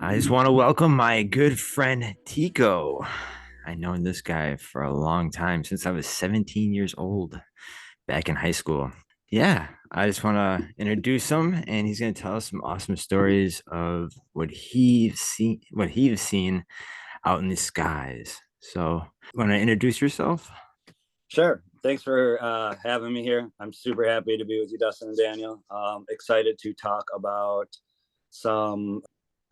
I just want to welcome my good friend Tico. I've known this guy for a long time, since I was 17 years old back in high school. Yeah, I just want to introduce him, and he's going to tell us some awesome stories of what he's seen out in the skies. So, want to introduce yourself? Sure. Thanks for having me here. I'm super happy to be with you, Dustin and Daniel. Excited to talk about some,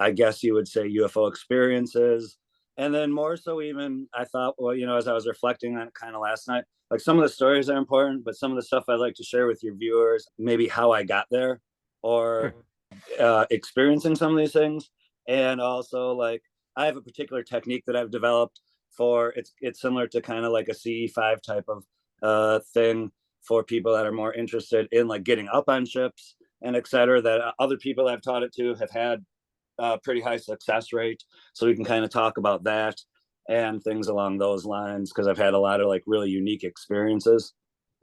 I guess you would say, UFO experiences. And then more so, even I thought, well, as I was reflecting on it kind of last night, like some of the stories are important, but some of the stuff I'd like to share with your viewers, maybe how I got there or Sure. experiencing some of these things. And also, like, I have a particular technique that I've developed for it's similar to kind of like a CE5 type of thing for people that are more interested in like getting up on ships and et cetera, that other people I've taught it to have had a pretty high success rate. So we can kind of talk about that and things along those lines because I've had a lot of like really unique experiences.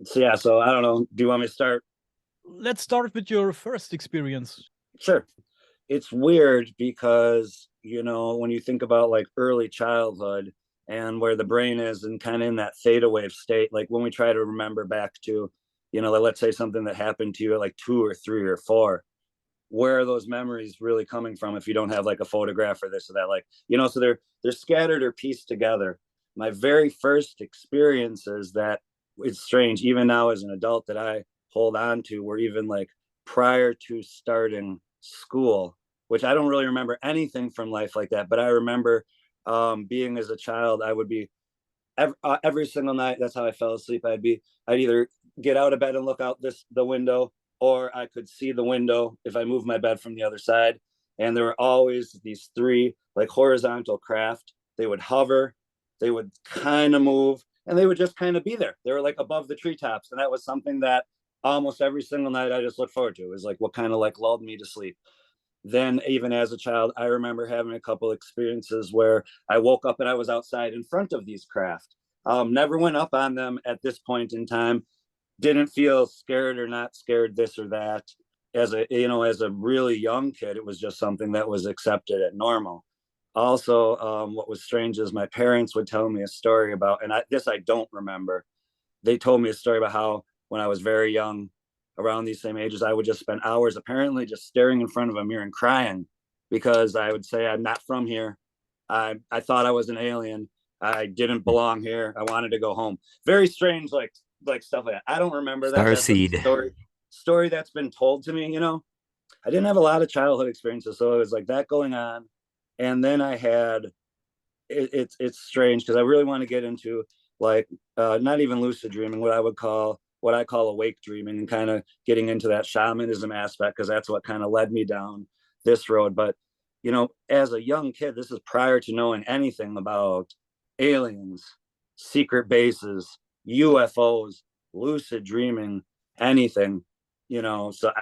So yeah, so I don't know. Do you want me to start? Let's start with your first experience. Sure. It's weird because when you think about like early childhood and where the brain is and kind of in that theta wave state, like when we try to remember back to let's say something that happened to you at like 2 or 3 or 4, where are those memories really coming from if you don't have like a photograph or this or that, like so they're scattered or pieced together. My very first experiences, that it's strange even now as an adult that I hold on to, were even like prior to starting school, which I don't really remember anything from life like that. But I remember being as a child, I would be every single night. That's how I fell asleep. I'd either get out of bed and look out the window, or I could see the window if I moved my bed from the other side. And there were always these three like horizontal craft. They would hover, they would kind of move, and they would just kind of be there. They were like above the treetops, and that was something that almost every single night I just looked forward to. It was like what kind of like lulled me to sleep. Then even as a child, I remember having a couple experiences where I woke up and I was outside in front of these craft. Never went up on them at this point in time. Didn't feel scared or not scared, this or that. As a really young kid, it was just something that was accepted at normal. Also, what was strange is my parents would tell me a story about, and I don't remember. They told me a story about how when I was very young, around these same ages, I would just spend hours apparently just staring in front of a mirror and crying because I would say, I'm not from here. I thought I was an alien. I didn't belong here. I wanted to go home. Very strange, like stuff like that. I don't remember that. That's a Starseed. story that's been told to me. I didn't have a lot of childhood experiences, so it was like that going on. And then I had it's strange because I really want to get into like not even lucid dreaming, what I call awake dreaming, and kind of getting into that shamanism aspect because that's what kind of led me down this road. But as a young kid, this is prior to knowing anything about aliens, secret bases, UFOs, lucid dreaming, anything. So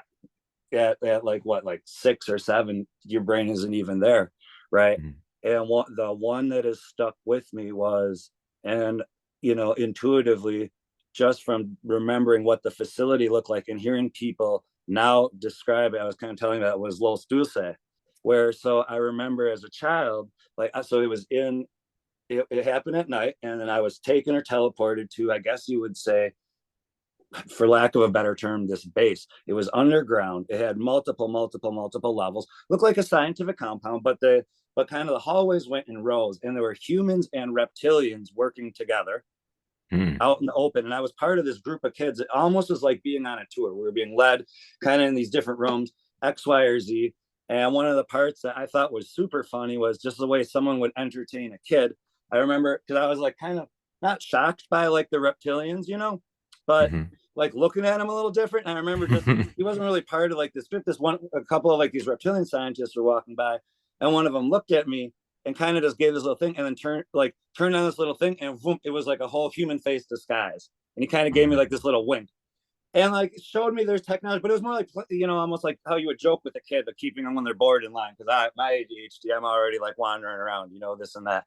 at like what, like 6 or 7, your brain isn't even there, right? Mhm. And the one that has stuck with me was, and intuitively, just from remembering what the facility looked like and hearing people now describe it, I was kind of telling that was Los Dulce, where so I remember as a child, like so it happened at night, and then I was taken or teleported to, I guess you would say, for lack of a better term, this base. It was underground. It had multiple levels. Looked like a scientific compound, but kind of the hallways went in rows, and there were humans and reptilians working together Hmm. out in the open. And I was part of this group of kids. It almost was like being on a tour. We were being led kind of in these different rooms, X, Y, or Z. And one of the parts that I thought was super funny was just the way someone would entertain a kid. I remember because I was like kind of not shocked by like the reptilians, but Mhm. like looking at him a little different. And I remember just he wasn't really part of like this group. A couple of like these reptilian scientists were walking by, and one of them looked at me and kind of just gave this little thing, and then turned on this little thing, and boom, it was like a whole human face disguise. And he kind of gave me like this little wink, and like showed me there's technology, but it was more like almost like how you would joke with a kid, but keeping them when they're bored in line. Because my ADHD, I'm already like wandering around, this and that.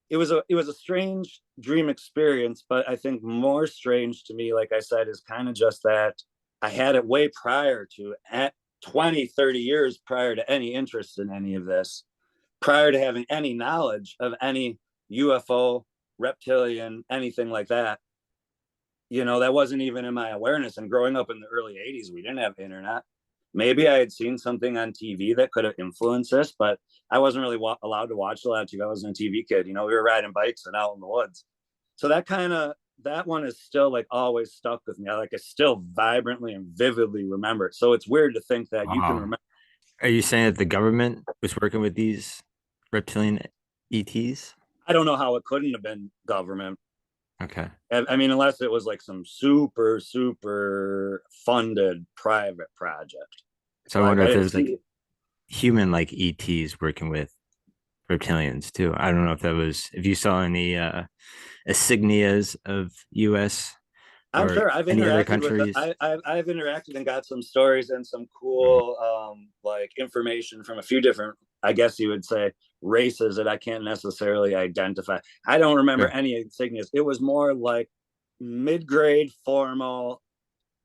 It was a strange dream experience, but I think more strange to me, like I said, is kind of just that I had it way prior to, at 20, 30 years prior to any interest in any of this. prior to having any knowledge of any UFO, reptilian, anything like that, that wasn't even in my awareness. And growing up in the early 80s, we didn't have internet. Maybe I had seen something on TV that could have influenced this, but I wasn't really allowed to watch a lot of TV. I wasn't a TV kid. We were riding bikes and out in the woods. So that one is still like always stuck with me. I still vibrantly and vividly remember it. So it's weird to think that you can Wow. remember. Are you saying that the government was working with these reptilian ETs? I don't know how it couldn't have been government. Okay. I mean, unless it was like some super, super funded private project. So I wonder I if didn't there's like see. human like ETs working with reptilians too. I don't know if you saw any insignias of US I'm or sure I've any other interacted with countries. I've interacted and got some stories and some Mhm. cool like information from a few different, I guess you would say, races that I can't necessarily identify. I don't remember Sure. any insignias. It was more like mid-grade formal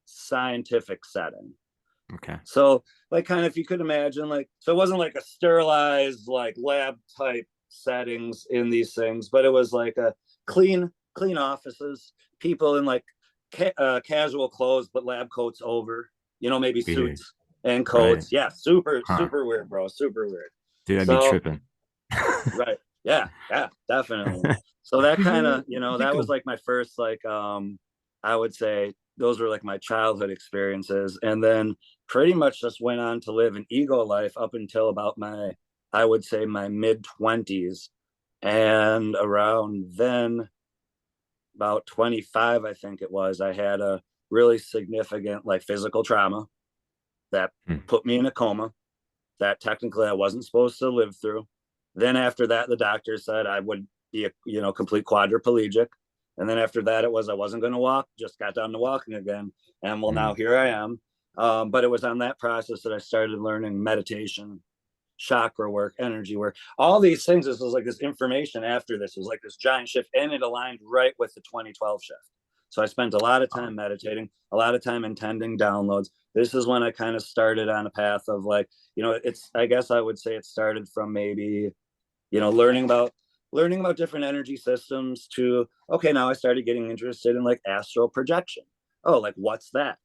scientific setting. Okay. So like kind of, if you could imagine, like, so it wasn't like a sterilized like lab type settings in these things, but it was like a clean offices, people in like casual clothes but lab coats over, maybe Weird. suits and Right. coats. Yeah, super Huh. super weird, bro. Super weird. Dude, I'd be So tripping. right, yeah, definitely. So that kind of, that was Tico. like my first like I would say those were like my childhood experiences, and then pretty much just went on to live an ego life up until about my, I would say, my mid 20s. And around then, about 25, I think it was, I had a really significant like physical trauma that Hmm. put me in a coma that technically I wasn't supposed to live through. Then after that, the doctor said I would be a complete quadriplegic. And then after that, it was I wasn't going to walk, just got down to walking again. And well, Hmm. now here I am. But it was on that process that I started learning meditation, chakra work, energy work, all these things. This was like this information after this was like this giant shift, and it aligned right with the 2012 shift. So I spent a lot of time meditating, a lot of time intending downloads. This is when I kind of started on a path of like, it's, I guess I would say it started from maybe, learning about different energy systems to, okay, now I started getting interested in like astral projection. Oh, like what's that?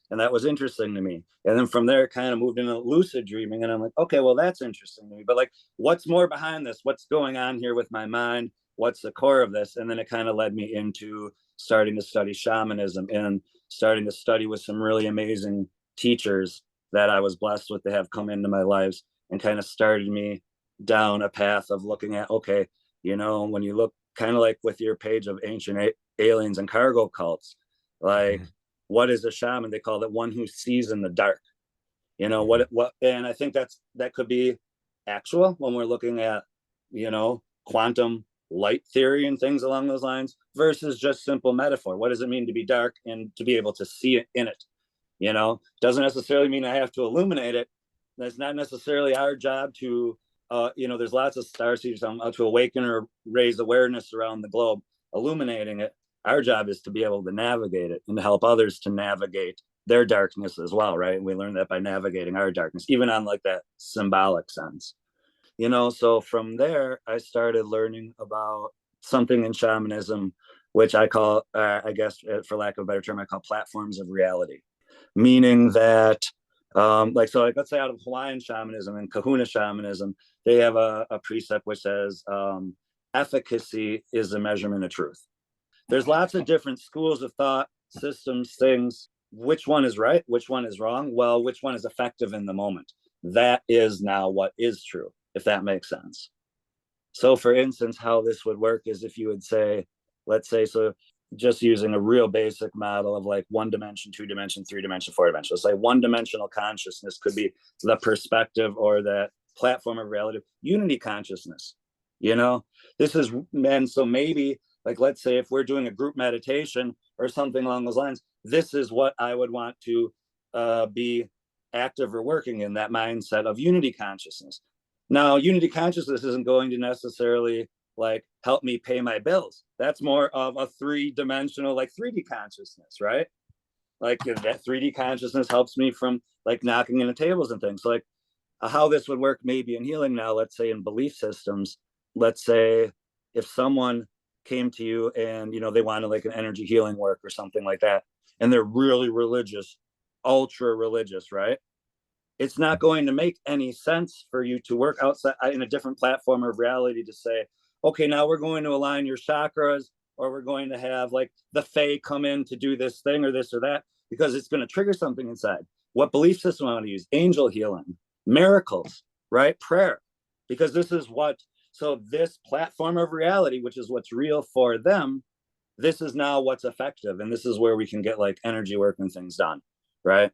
And that was interesting to me. And then from there, it kind of moved into lucid dreaming. And I'm like, okay, well, that's interesting to me. But like, what's more behind this? What's going on here with my mind? What's the core of this? And then it kind of led me into starting to study shamanism and starting to study with some really amazing teachers that I was blessed with to have come into my lives, and kind of started me down a path of looking at, okay, when you look kind of like with your page of ancient aliens and cargo cults, like, Hmm. what is a shaman? They call it one who sees in the dark. Hmm. And I think that could be actual when we're looking at, quantum light theory and things along those lines, versus just simple metaphor. What does it mean to be dark and to be able to see it in it? Doesn't necessarily mean I have to illuminate it. That's not necessarily our job to, there's lots of star seeds to awaken or raise awareness around the globe, illuminating it. Our job is to be able to navigate it and to help others to navigate their darkness as well, right? And we learn that by navigating our darkness, even on like that symbolic sense. So from there, I started learning about something in shamanism, which I call, I guess, for lack of a better term, I call platforms of reality, meaning that, like let's say out of Hawaiian shamanism and Kahuna shamanism, they have a precept which says efficacy is a measurement of truth. There's lots of different schools of thought, systems, things. Which one is right? Which one is wrong? Well, which one is effective in the moment? That is now what is true, if that makes sense. So, for instance, how this would work is if you would say, let's say, so just using a real basic model of like 1 dimension, 2 dimension, 3 dimension, 4 dimension. Let's say one-dimensional consciousness could be the perspective or that platform of relative unity consciousness. You know, this is, and so maybe like, let's say if we're doing a group meditation or something along those lines, this is what I would want to be active or working in, that mindset of unity consciousness. Now, unity consciousness isn't going to necessarily like help me pay my bills. That's more of a three-dimensional, like 3D consciousness, right? Like that 3D consciousness helps me from like knocking into tables and things. So like how this would work maybe in healing now, let's say in belief systems. Let's say if someone came to you and, you know, they wanted like an energy healing work or something like that, and they're really religious, ultra religious, right? It's not going to make any sense for you to work outside in a different platform of reality to say, okay, now we're going to align your chakras, or we're going to have like the fae come in to do this thing or this or that, because it's going to trigger something inside. What belief system I want to use? Angel healing, miracles, right? Prayer, because this is what, so this platform of reality, which is what's real for them, this is now what's effective. And this is where we can get like energy work and things done, right?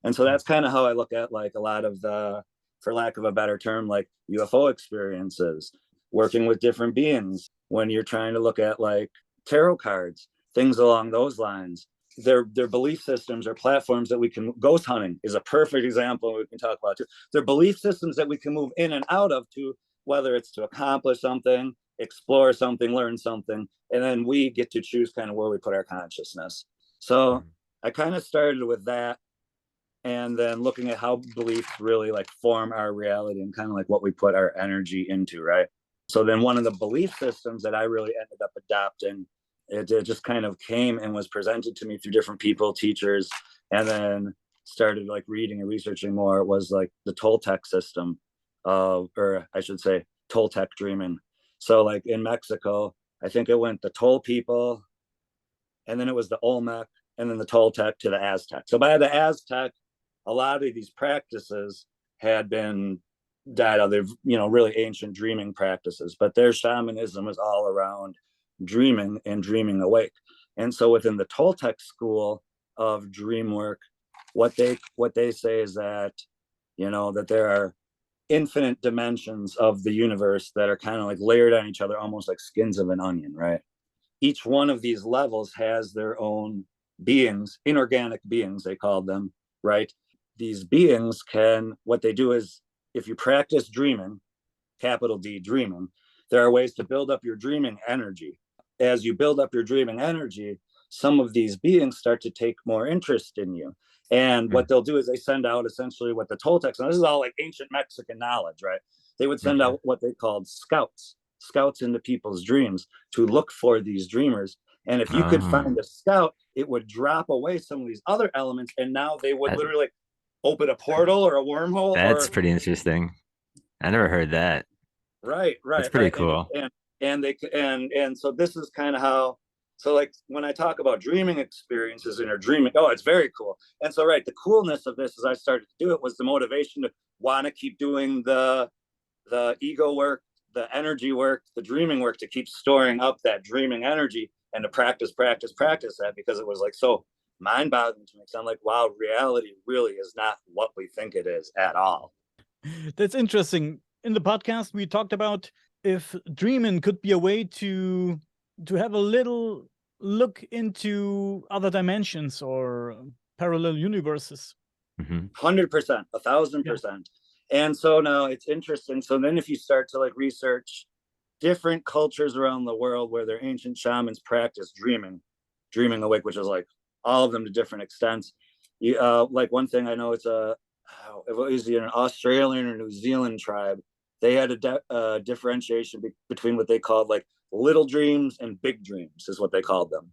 And so that's kind of how I look at like a lot of the, for lack of a better term, like UFO experiences, working with different beings. When you're trying to look at like tarot cards, things along those lines, their belief systems or platforms that we can, ghost hunting is a perfect example we can talk about too. They're belief systems that we can move in and out of, to whether it's to accomplish something, explore something, learn something, and then we get to choose kind of where we put our consciousness. So I kind of started with that, and then looking at how beliefs really like form our reality and kind of like what we put our energy into, right? So then one of the belief systems that I really ended up adopting, it just kind of came and was presented to me through different people, teachers, and then started like reading and researching more, was like the Toltec system of, or I should say Toltec dreaming. So like in Mexico, I think it went the Tol people, and then it was the Olmec, and then the Toltec to the Aztec. So by the Aztec, a lot of these practices had been died out. They're, you know, really ancient dreaming practices, but their shamanism was all around dreaming and dreaming awake. And so within the Toltec school of dream work, what they say is that, you know, that there are infinite dimensions of the universe that are kind of like layered on each other, almost like skins of an onion, right? Each one of these levels has their own beings, inorganic beings, they called them, right? These beings can, what they do is, if you practice dreaming, capital D, dreaming, there are ways to build up your dreaming energy. As you build up your dreaming energy, some of these beings start to take more interest in you. And what they'll do is they send out essentially what the Toltecs, and this is all like ancient Mexican knowledge, right? They would send out what they called scouts into people's dreams to look for these dreamers. And if you could find a scout, it would drop away some of these other elements, and now they would That, literally open a portal or a wormhole that's or pretty interesting. I never heard that. right, That's right, pretty right. cool. And they and so this is kind of how, so like when I talk about dreaming experiences and your dreaming, oh, it's very cool. And so right, the coolness of this as I started to do it was the motivation to want to keep doing the ego work, the energy work, the dreaming work, to keep storing up that dreaming energy and to practice that, because it was like so mind-boggling to me. So I'm like, wow, reality really is not what we think it is at all. That's interesting. In the podcast, we talked about if dreaming could be a way to have a little look into other dimensions or parallel universes. 100%, 1,000%. And so now it's interesting. So then if you start to like research different cultures around the world where their ancient shamans practice dreaming awake, which is like all of them to different extents. You like one thing I know, it's it was an Australian or New Zealand tribe. They had a differentiation between what they called like little dreams and big dreams, is what they called them.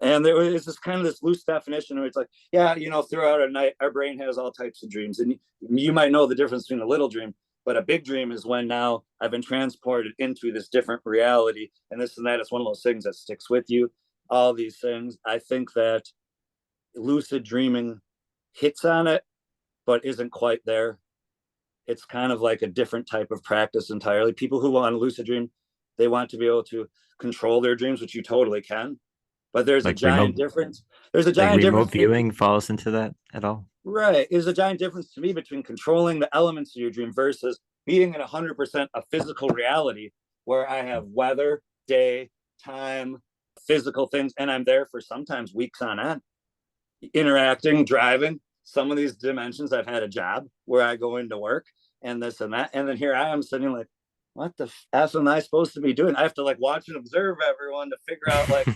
And there was this kind of this loose definition where it's like, yeah, you know, throughout a night, our brain has all types of dreams. And you might know the difference between a little dream, but a big dream is when now I've been transported into this different reality and this and that. It's one of those things that sticks with you, all these things. I think that lucid dreaming hits on it, but isn't quite there. It's kind of like a different type of practice entirely. People who want to lucid dream, they want to be able to control their dreams, which you totally can. But there's a Like giant difference. There's a like giant remote difference. viewing falls into that at all? Right. There's a giant difference to me between controlling the elements of your dream versus being in 100% a physical reality where I have weather, day, time, physical things, and I'm there for sometimes weeks on end, interacting, driving. Some of these dimensions, I've had a job where I go into work and this and that. And then here I am sitting like, what the F am I supposed to be doing? I have to like watch and observe everyone to figure out like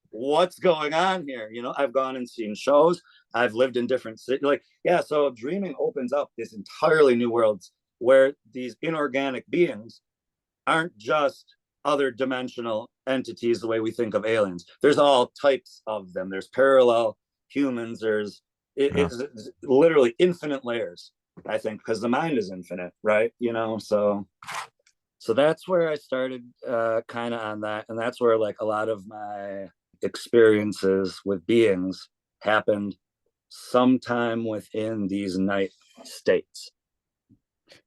what's going on here. You know, I've gone and seen shows. I've lived in different cities. Like, yeah, so dreaming opens up this entirely new world where these inorganic beings aren't just other dimensional entities the way we think of aliens. There's all types of them. There's parallel humans. It's literally infinite layers, I think, because the mind is infinite, right? So that's where I started kind of on that. And that's where like a lot of my experiences with beings happened sometime within these night states.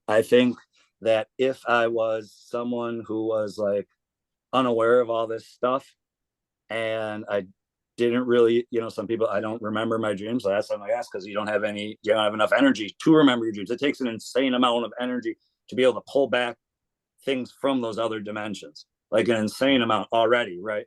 I think that if I was someone who was like unaware of all this stuff and I didn't really, some people, I don't remember my dreams. So that's something I ask, because you don't have enough energy to remember your dreams. It takes an insane amount of energy to be able to pull back things from those other dimensions, like an insane amount already, right?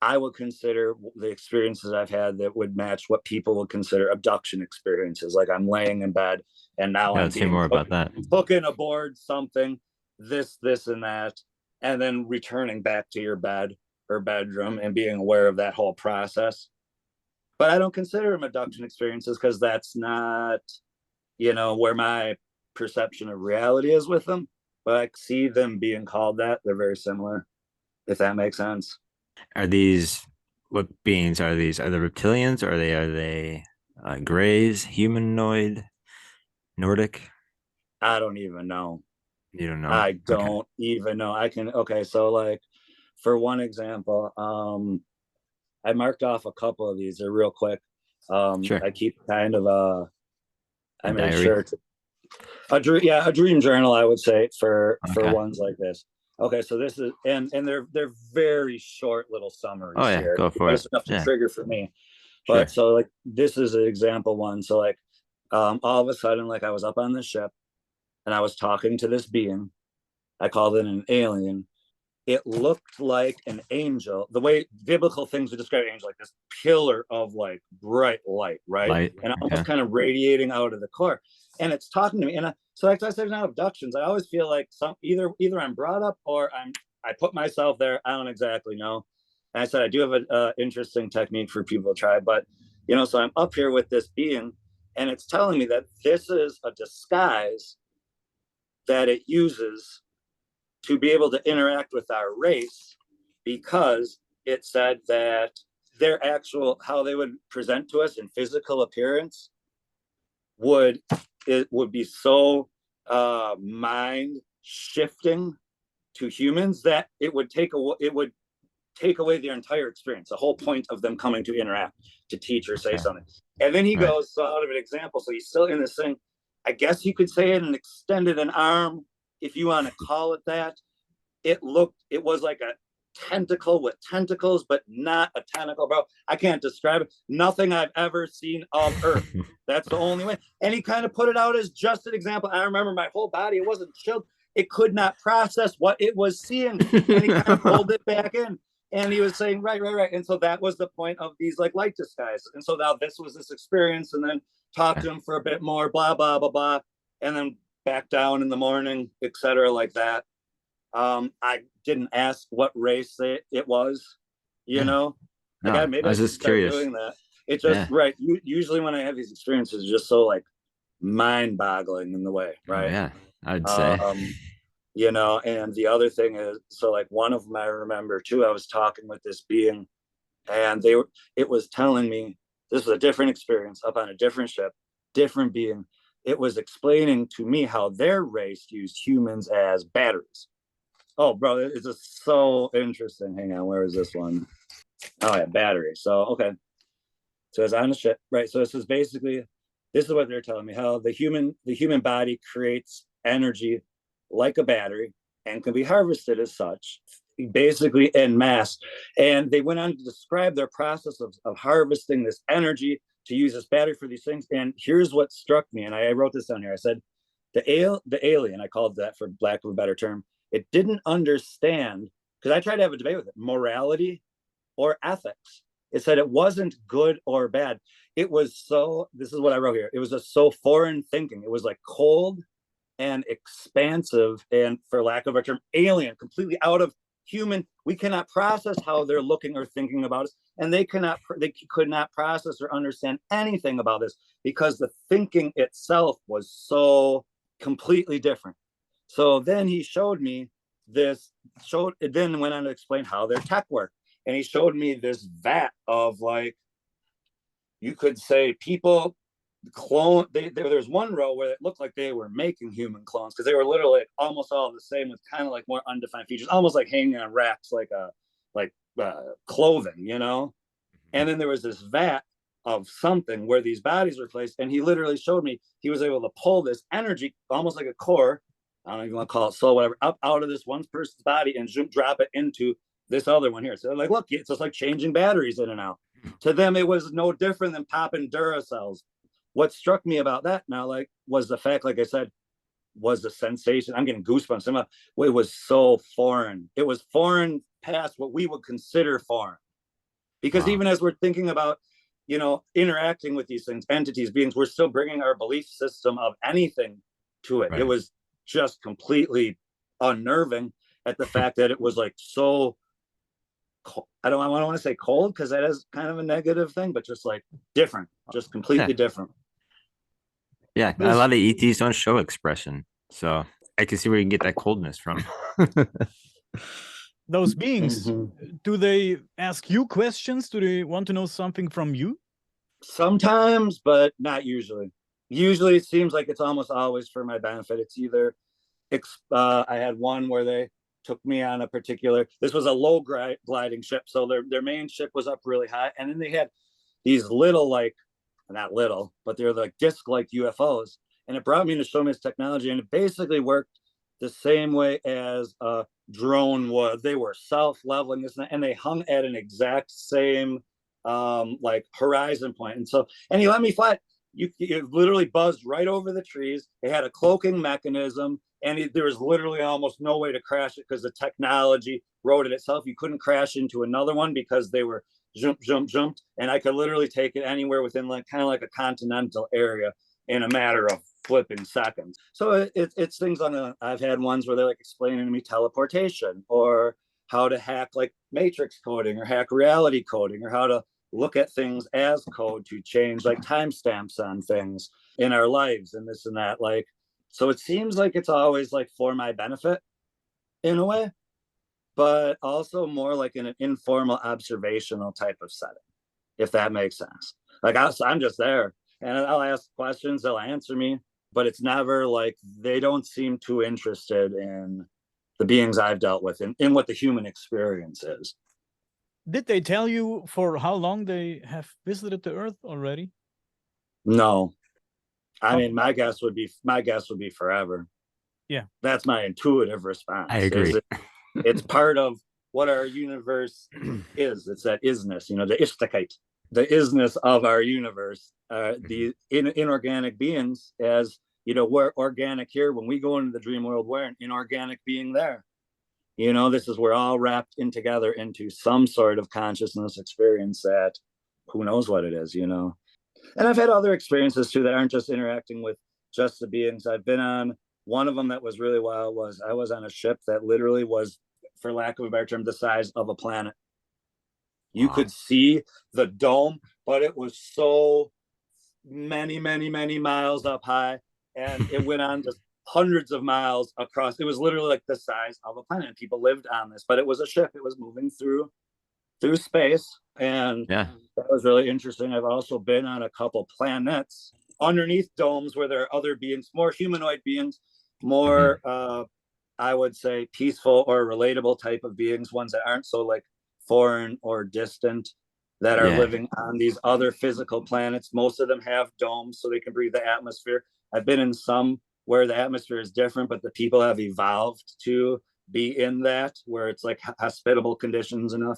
I would consider the experiences I've had that would match what people would consider abduction experiences. Like I'm laying in bed and now Yeah, I'm let's hear being more about that. hooking aboard something, this, and that, and then returning back to your bed or bedroom and being aware of that whole process. But I don't consider them abduction experiences because that's not, where my perception of reality is with them. But I see them being called that. They're very similar, if that makes sense. Are these what beings are these? Are they reptilians? Or are they grays, humanoid, Nordic? I don't even know. You don't know. I Okay. don't even know. Okay, so like for one example, I marked off a couple of these. They're real quick. Sure. I keep kind of A I made diary. sure to a dream journal, I would say, for Okay. ones like this. Okay, so this is and they're very short little Oh summaries yeah, here, go for but it. it's enough to Yeah, trigger for me. But sure. so like this is an example one. So like all of a sudden, like I was up on the ship and I was talking to this being. I called it an alien. It looked like an angel. The way biblical things would describe an angel, like this pillar of like bright light, right? Light. And Okay. almost kind of radiating out of the core. And it's talking to me. And so like I said, now abductions, I always feel like either I'm brought up or I put myself there. I don't exactly know. And I said I do have an interesting technique for people to try, but so I'm up here with this being, and it's telling me that this is a disguise that it uses to be able to interact with our race, because it said that their actual how they would present to us in physical appearance would be so mind shifting to humans that it would take away their entire experience, the whole point of them coming to interact, to teach or say Okay. something. And then he Right. goes, so out of an example, so he's still in this thing. I guess you could say it and extended an arm, if you want to call it that. It was like a tentacle with tentacles, but not a tentacle, bro. I can't describe it. Nothing I've ever seen of Earth. That's the only way. And he kind of put it out as just an example. I remember my whole body, it wasn't chilled. It could not process what it was seeing. And he kind of pulled it back in. And he was saying, right. And so that was the point of these like light disguises. And so now this was this experience, and then talk to him for a bit more, blah, blah, blah, blah. And then back down in the morning, etc., like that. I didn't ask what race it was, you Yeah. know. No, Maybe I I was should just start curious. doing that. It just Yeah. right. Usually when I have these experiences, it's just so like mind-boggling in the way, Oh right? yeah, I'd say. Um, and the other thing is, so like one of them I remember too. I was talking with this being, and it was telling me this was a different experience up on a different ship, different being. It was explaining to me how their race used humans as batteries. Oh, bro, it's just so interesting. Hang on, where is this one? Oh, yeah, battery. So, okay. So it's on the ship, right? So this is basically, this is what they're telling me, how the human body creates energy like a battery and can be harvested as such, basically en masse. And they went on to describe their process of harvesting this energy to use this battery for these things. And here's what struck me, and I wrote this down here. I said, the alien, I called that for lack of a better term, it didn't understand, because I tried to have a debate with it, morality or ethics. It said it wasn't good or bad. It was so, this is what I wrote here. It was just so foreign thinking. It was like cold and expansive and, for lack of a term, alien, completely out of human. We cannot process how they're looking or thinking about us. And they could not process or understand anything about this because the thinking itself was so completely different. So then he showed me this, showed it, then went on to explain how their tech worked. And he showed me this vat of, like, you could say people clone there's one row where it looked like they were making human clones, because they were literally almost all the same with kind of like more undefined features, almost like hanging on racks, like clothing, and then there was this vat of something where these bodies were placed, and he literally showed me he was able to pull this energy almost like a core, I don't even want to call it soul, whatever, up out of this one person's body and drop it into this other one here. So like, look, it's just like changing batteries in and out. To them, it was no different than popping Duracells. What struck me about that now, like, was the fact, like I said, was the sensation. I'm getting goosebumps. It was so foreign. It was foreign past what we would consider foreign. Because Wow. even as we're thinking about, interacting with these things, entities, beings, we're still bringing our belief system of anything to it. It Right. was just completely unnerving at the fact that it was like so, I don't want to say cold, because that is kind of a negative thing, but just like different, just Yeah. completely different. Yeah. A Those lot of ETs don't show expression. So I can see where you can get that coldness from. those beings, Mm-hmm. do they ask you questions? Do they want to know something from you? Sometimes, but not usually. Usually it seems like it's almost always for my benefit. It's either I had one where they took me on a particular, this was a low gliding ship, so their main ship was up really high, and then they had these little, like, not little, but they're like disc like UFOs, and it brought me to show me this technology, and it basically worked the same way as a drone would. They were self-leveling this, and they hung at an exact same like horizon point, and he let me fly. You literally buzzed right over the trees. It had a cloaking mechanism, and there was literally almost no way to crash it because the technology wrote it itself. You couldn't crash into another one because they were jumped, and I could literally take it anywhere within, like, kind of like a continental area in a matter of flipping seconds. So it's things I've had ones where they're like explaining to me teleportation, or how to hack like matrix coding, or hack reality coding, or how to look at things as code to change like timestamps on things in our lives and this and that. Like, so it seems like it's always like for my benefit in a way, but also more like in an informal observational type of setting, if that makes sense. Like, I'm just there, and I'll ask questions, they'll answer me, but it's never like they don't seem too interested in the beings I've dealt with, in what the human experience is. Did they tell you for how long they have visited the Earth already? No, I How, mean, my guess would be forever. yeah. That's my intuitive I response. agree. It's part of what our universe is. It's that isness, the ishtakite, the isness of our universe. The inorganic beings, as we're organic here. When we go into the dream world, we're an inorganic being there. This is, we're all wrapped in together into some sort of consciousness experience that who knows what it is. And I've had other experiences too that aren't just interacting with just the beings. I've been on one of them that was really wild. Was I was on a ship that literally was, for lack of a better term, the size of a planet. You Wow. could see the dome, but it was so many, many, many miles up high, and it went on just hundreds of miles across. It was literally like the size of a planet. People lived on this, but it was a ship. It was moving through space, and Yeah. that was really interesting. I've also been on a couple planets underneath domes where there are other beings, more humanoid beings, Hmm. more I would say peaceful or relatable type of beings, ones that aren't so like foreign or distant, that are Yeah. living on these other physical planets. Most of them have domes so they can breathe the atmosphere. I've been in some where the atmosphere is different, but the people have evolved to be in that, where it's like hospitable conditions enough.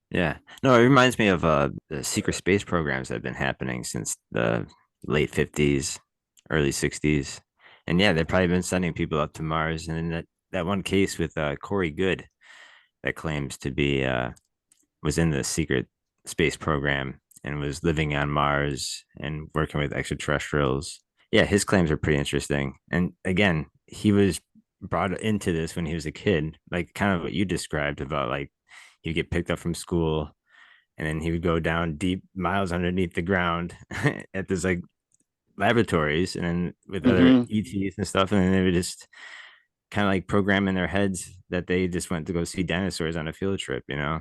Yeah. No, it reminds me of the secret space programs that have been happening since the late 50s, early 60s. And yeah, they've probably been sending people up to Mars. And then that one case with Corey Good that claims to be was in the secret space program and was living on Mars and working with extraterrestrials. Yeah, his claims are pretty interesting. And again, he was brought into this when he was a kid, like kind of what you described about like he'd get picked up from school and then he would go down deep miles underneath the ground at this like laboratories and then with other Mm-hmm. ETs and stuff, and then they would just kind of like program in their heads that they just went to go see dinosaurs on a field trip, you know?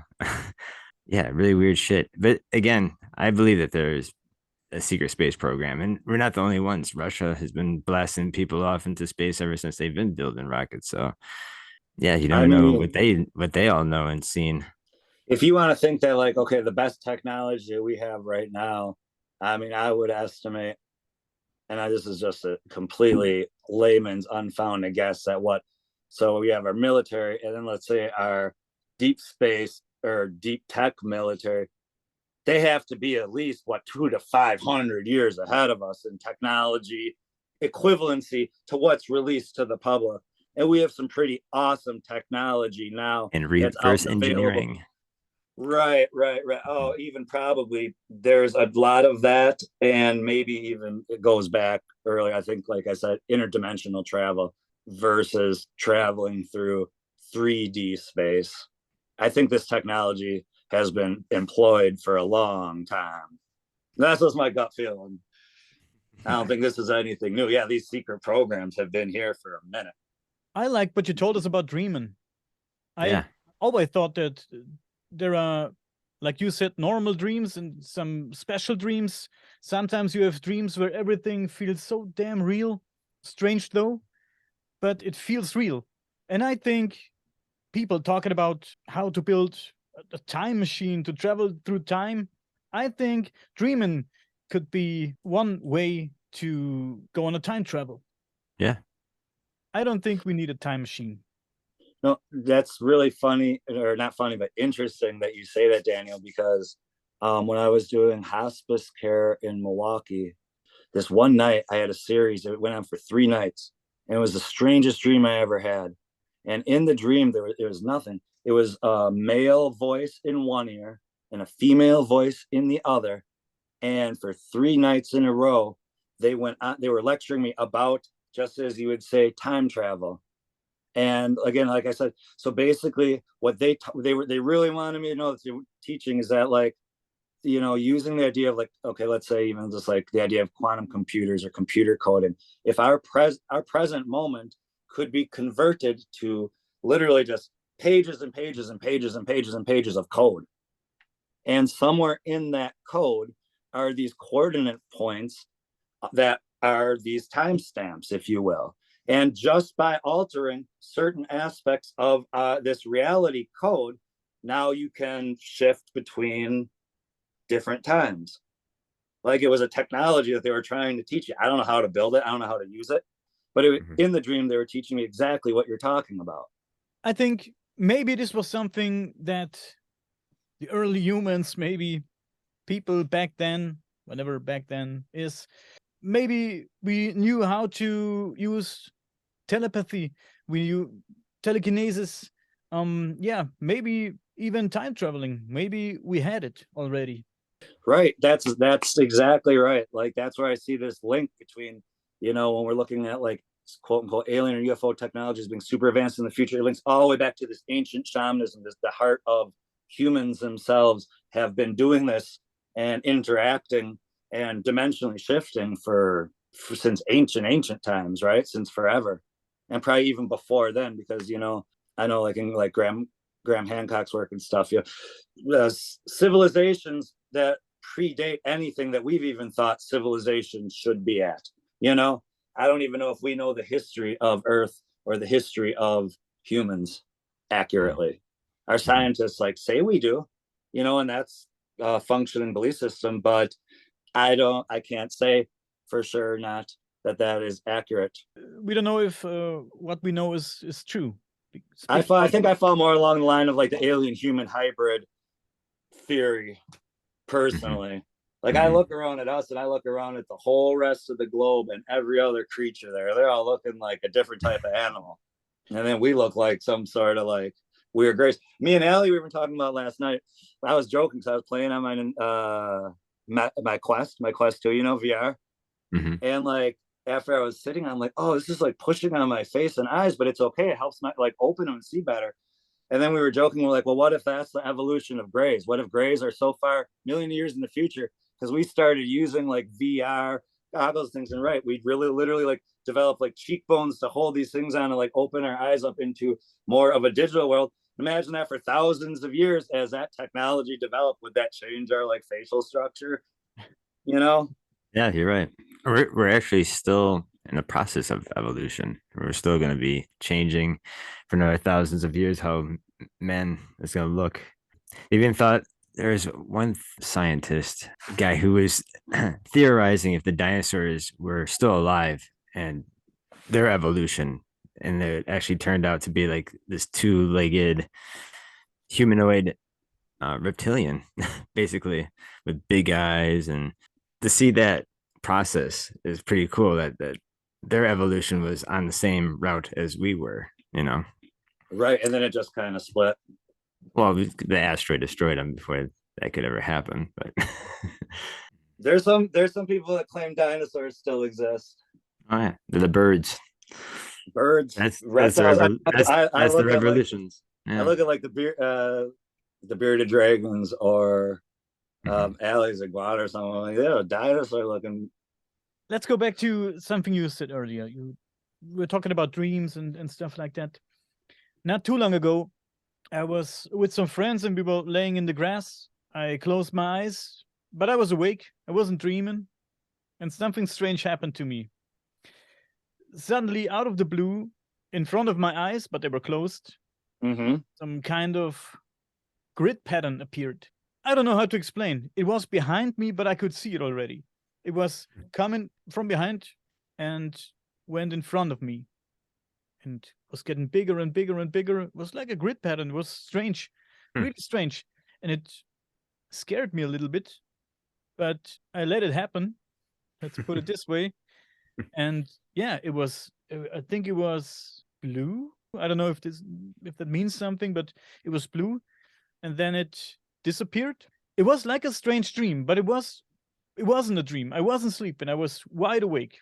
Yeah, really weird shit. But again, I believe that there's a secret space program, and we're not the only ones. Russia has been blasting people off into space ever since they've been building rockets. So yeah, you I never know mean, what they all know and seen. if you want to think that, like, okay, the best technology we have right now, I mean, I would estimate, and this is just a completely layman's unfounded guess at what. So we have our military, and then let's say our deep space or deep tech military. They have to be at least what 200 to 500 years ahead of us in technology equivalency to what's released to the public. And we have some pretty awesome technology now And that's out reverse and available. engineering. Right, right, right. Oh, Mhm. even probably there's a lot of that, and maybe even it goes back earlier. I think, like I said, interdimensional travel versus traveling through 3D space. I think this technology has been employed for a long time. That's just my gut feeling. I don't think this is anything new. Yeah, these secret programs have been here for a minute. I like what you told us about dreaming. I Yeah. always thought that there are, like you said, normal dreams and some special dreams. Sometimes you have dreams where everything feels so damn real. Strange though, but it feels real. And I think people talking about how to build a time machine to travel through time, I think dreaming could be one way to go on a time travel. Yeah. I don't think we need a time machine. No, that's really funny, or not funny, but interesting that you say that, Daniel, because when I was doing hospice care in Milwaukee, this one night I had a series that went on for 3 nights, and it was the strangest dream I ever had. And in the dream, there was nothing. It was a male voice in one ear and a female voice in the other. And for 3 nights in a row, they went on, they were lecturing me about, just as you would say, time travel. And again, like I said, so basically what they really wanted me to know that they were teaching is that, like, using the idea of, like, okay, let's say even just like the idea of quantum computers or computer coding. If our present moment could be converted to literally just pages and pages and pages and pages and pages of code, and somewhere in that code are these coordinate points that are these timestamps, if you will. And just by altering certain aspects of this reality code, now you can shift between different times. Like, it was a technology that they were trying to teach you. I don't know how to build it. I don't know how to use it. But Mhm. in the dream, they were teaching me exactly what you're talking about. I think maybe this was something that the early humans, maybe people back then, whatever back then is, maybe we knew how to use telepathy. We knew telekinesis. Yeah, maybe even time traveling. Maybe we had it already. Right. That's exactly right. Like, that's where I see this link between, when we're looking at, like, quote unquote alien or UFO technologies being super advanced in the future, it links all the way back to this ancient shamanism, this the heart of humans themselves have been doing this and interacting and dimensionally shifting for since ancient times, right? Since forever. And probably even before then, because I know, like, in like Graham Hancock's work and stuff, civilizations that predate anything that we've even thought civilizations should be at. You know, I don't even know if we know the history of Earth or the history of humans accurately. Our Mhm. scientists like say we do, and that's a functioning belief system, but I can't say for sure not that is accurate. We don't know if what we know is true. I Speaking think I fall more along the line of, like, the alien human hybrid theory Mhm. personally. Like, I Mhm. look around at us and I look around at the whole rest of the globe and every other creature there. They're all looking like a different type of animal. And then we look like some sort of, like, weird grace. Me and Allie, we were talking about last night. I was joking because I was playing on my Quest 2, VR. Mhm. And, like, after I was sitting, I'm like, oh, this is like pushing on my face and eyes, but it's okay. It helps my, like, open them and see better. And then we were joking, we're like, well, what if that's the evolution of grays? What if grays are so far million years in the future? Because we started using, like, VR, goggles things, and right, we'd really literally like develop like cheekbones to hold these things on and like open our eyes up into more of a digital world. Imagine that for thousands of years. As that technology developed, would that change our like facial structure, you know? Yeah, you're right. We're actually still in the process of evolution. We're still going to be changing for another thousands of years how man is going to look. They even thought there's one scientist guy who was theorizing if the dinosaurs were still alive and their evolution, and it actually turned out to be like this two-legged humanoid reptilian, basically, with big eyes. And to see that process is pretty cool. That their evolution was on the same route as we were. Right, and then it just kind of split. Well, the asteroid destroyed them before that could ever happen. But There's some people that claim dinosaurs still exist. oh yeah, they're the birds. Birds, That's reptiles. I that's the look at like revolutions. I Yeah. look at like the bearded dragons or Mhm. Alley's iguana or something like that. Yeah, dinosaur looking. Let's go back to something you said earlier. You were talking about dreams and stuff like that. Not too long ago, I was with some friends and we were laying in the grass. I closed my eyes, but I was awake. I wasn't dreaming, and something strange happened to me. Suddenly, out of the blue, in front of my eyes, but they were closed, Mm-hmm. some kind of grid pattern appeared. I don't know how to explain. It was behind me, but I could see it already. It was coming from behind and went in front of me and was getting bigger and bigger and bigger. It was like a grid pattern. It was strange, Hmm. really strange. And it scared me a little bit, but I let it happen. Let's put it this way. And yeah, it was, I think it was blue. I don't know if that means something, but it was blue. And then it disappeared. It was like a strange dream, but it wasn't a dream. I wasn't sleeping. I was wide awake.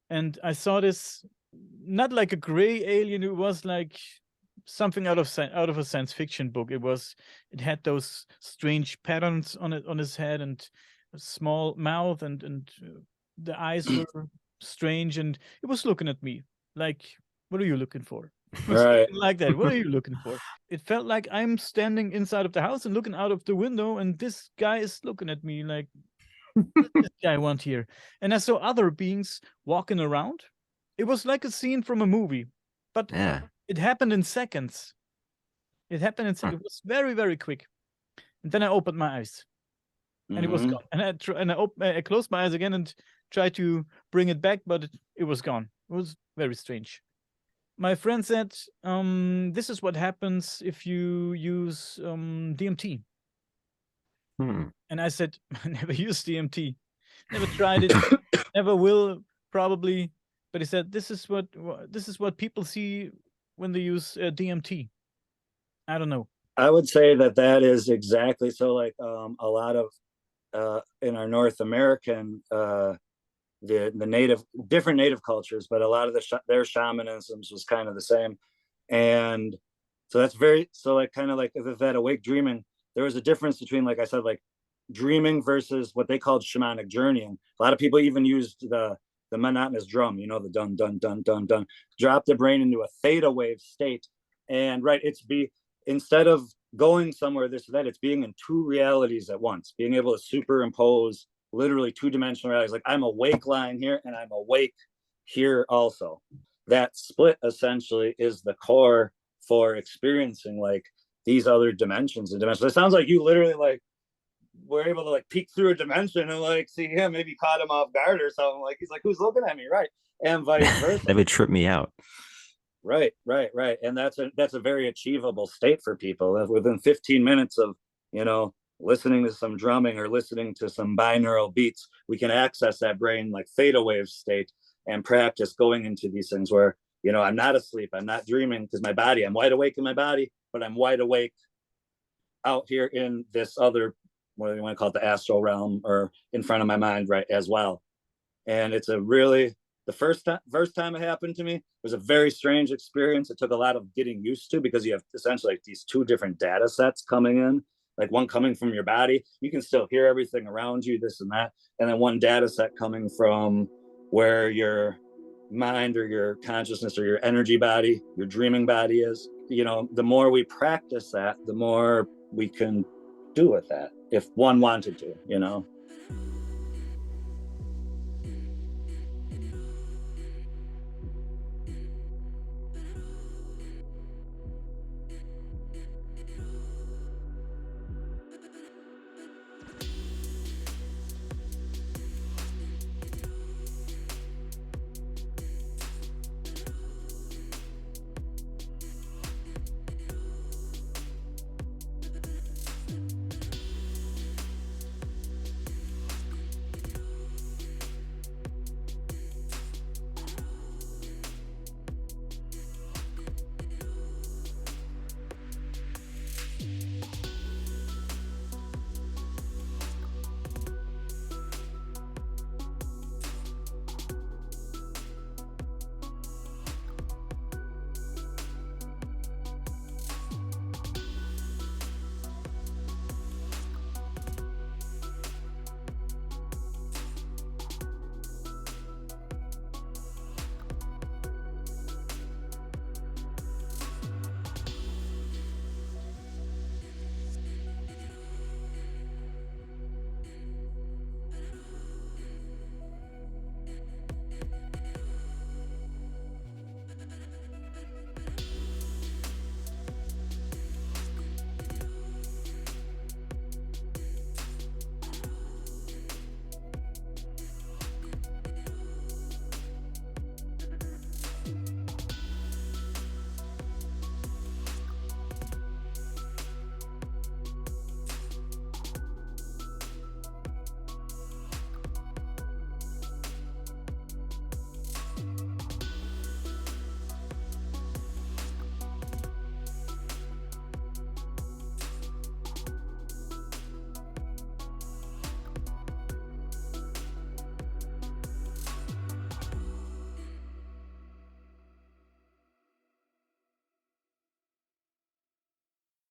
And I saw this not like a gray alien, it was like something out of a science fiction book. It had those strange patterns on his head and a small mouth and the eyes were strange and it was looking at me like, what are you looking for? It was Right. looking like that. What are you looking for? It felt like I'm standing inside of the house and looking out of the window, and this guy is looking at me like, what does this guy want here? And I saw other beings walking around. It was like a scene from a movie, but Yeah. it happened in seconds. It happened in Huh. seconds. It was very, very quick. And then I opened my eyes, and it was Mm-hmm. gone. And I closed my eyes again and tried to bring it back, but it was gone. It was very strange. My friend said, "This is what happens if you use DMT." Hmm. And I said, "I never used DMT, never tried it, never will, probably." But he said, this is what people see when they use DMT." I don't know. I would say that is exactly so. Like a lot of in our North American the native different native cultures, but a lot of their shamanisms was kind of the same, and so that's very so like kind of like that awake dreaming. There was a difference between, like I said, like dreaming versus what they called shamanic journeying. A lot of people even used the monotonous drum, the dun dun dun dun dun, drop the brain into a theta wave state, and right, it's be instead of going somewhere this or that, it's being in two realities at once, being able to superimpose literally two-dimensional realities. Like I'm awake lying here and I'm awake here also. That split essentially is the core for experiencing like these other dimensions and dimensions. It sounds like you literally like were able to like peek through a dimension and like see him, maybe caught him off guard or something. Like he's like, who's looking at me? Right. And vice versa. That would trip me out. Right. And that's a very achievable state for people. Within 15 minutes of, listening to some drumming or listening to some binaural beats, we can access that brain like theta wave state and practice going into these things where, I'm not asleep, I'm not dreaming, because I'm wide awake in my body, but I'm wide awake out here in this other, what do you want to call it, the astral realm, or in front of my mind, right, as well. And it's a really, the first time it happened to me, it was a very strange experience. It took a lot of getting used to, because you have essentially like these two different data sets coming in, like one coming from your body, you can still hear everything around you, this and that. And then one data set coming from where your mind or your consciousness or your energy body, your dreaming body is. You know, the more we practice that, the more we can do with that if one wanted to, you know.